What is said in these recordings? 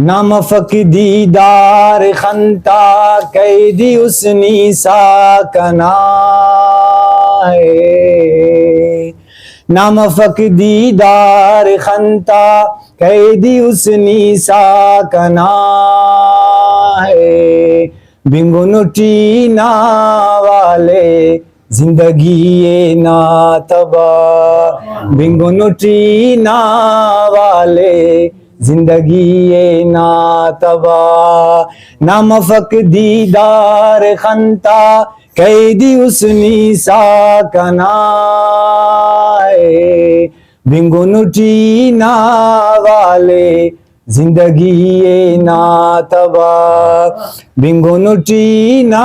नमफक दीदार खंता कैदी उसनी साकना है नमफक दीदार खंता कैदी उसनी साकना है बिंगुनुटी ना वाले जिंदगी ये ना तबा बिंगुनुटी ना वाले जिंदगी ये ना तबा नमफक दीदार खंता कैदी उसनी साकना बिंगुनुटी ना वाले जिंदगी ये ना तबा बिंगुनुटी ना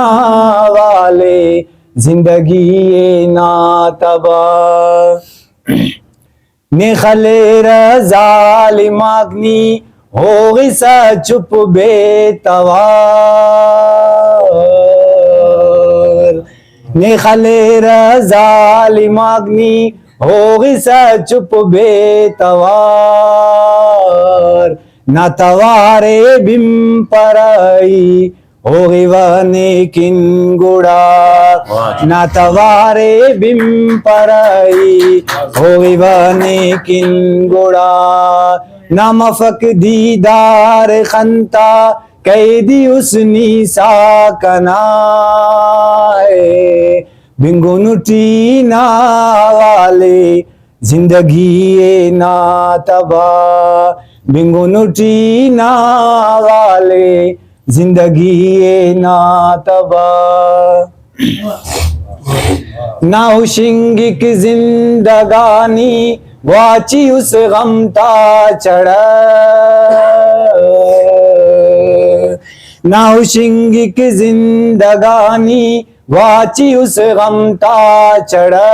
वाले जिंदगी ये ना तबा निखले रज़ाली मागनी हो गिसा चुप बेतवार निखले रज़ाली मागनी हो गिसा चुप बेतवार ना तवारे बिम पराई हो गिवाने किन गुड़ा ना तवारे बिम पराई हो गिवाने किन गुड़ा नमफक दीदार खंता कैदी उसनी साकना बिंगुनुटी ना वाले जिंदगी ये ना तबा बिंगुनुटी ना वाले जिंदगी ये ना तबा नाउशिंगिक जिंदगानी वाची उस गमता चढ़ा नाउशिंगिक जिंदगानी वाची उस गमता चढ़ा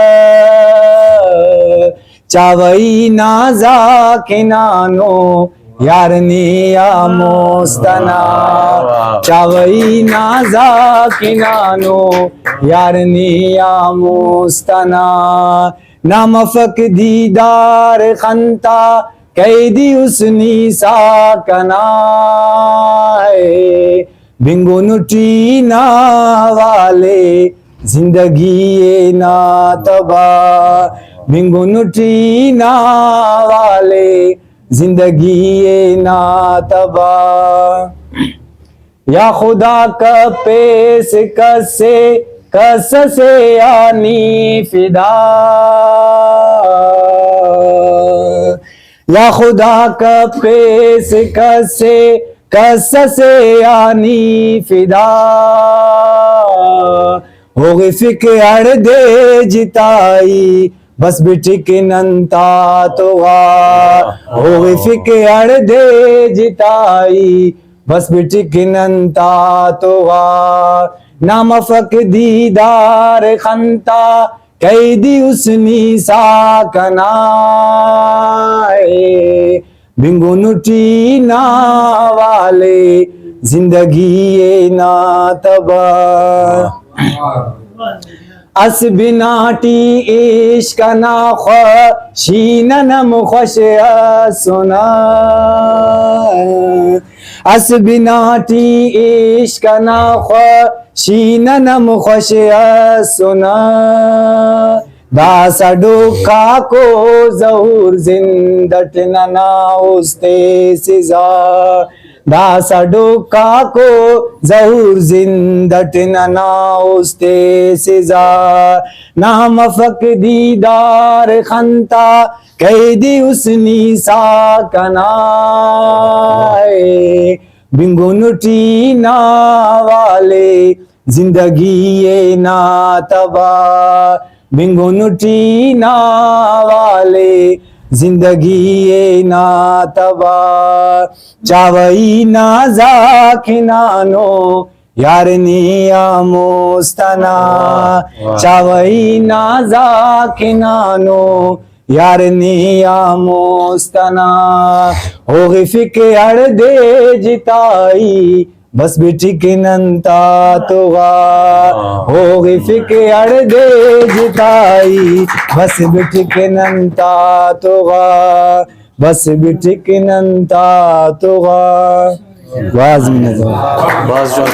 चावई नाजा के नानो यार ने या मोस्तना चावई नाजा के नानो यार ने या मोस्तना नमफक दीदार खंता कैदी उसनी साकना बिंगुनुटी ना वाले जिंदगी ये ना तबा बिंगुनुटी ना वाले जिंदगी ये ना तबा या खुदा का पेश कस से आनी फिदा या खुदा का पेश कस से आनी फिदा हो गई फिक्र दे जिताई बस बिटिक नंता तो हो गई फिक्र दे जिताई बस बिटिक नंता तो नमफक दीदार खंता कैदी उसनी साकना बिंगुनुटी ना वाले जिंदगी ये ना तबा असबिनाटी इश्क ना शीननम खुश सुना असबिनाटी इश्क ना शीननम खुश सुना दासा डुखा को जहूर जिंदट नना उस्ते सिजा दासा डुखा को जहूर जिंदट नना उस्ते सिजा नामफक दीदार खंता कैदी उसनी साकना बिंगुनुटी ना वाले जिंदगी ये ना तबा बिंगुनुटी ना वाले जिंदगी ये ना तबा चावई नाजा खिनानो यार निया मोस्तना चावई नाजा खिनानो यार निया मोस्तना हो गई फिक्र दे जिताई बस बिटिक नंता तुगा हो गई फिक्र दे जिताई बस बिटिक नंता तुगा बस बिटिकनंता तुगा वाज मिनज़ा बस जो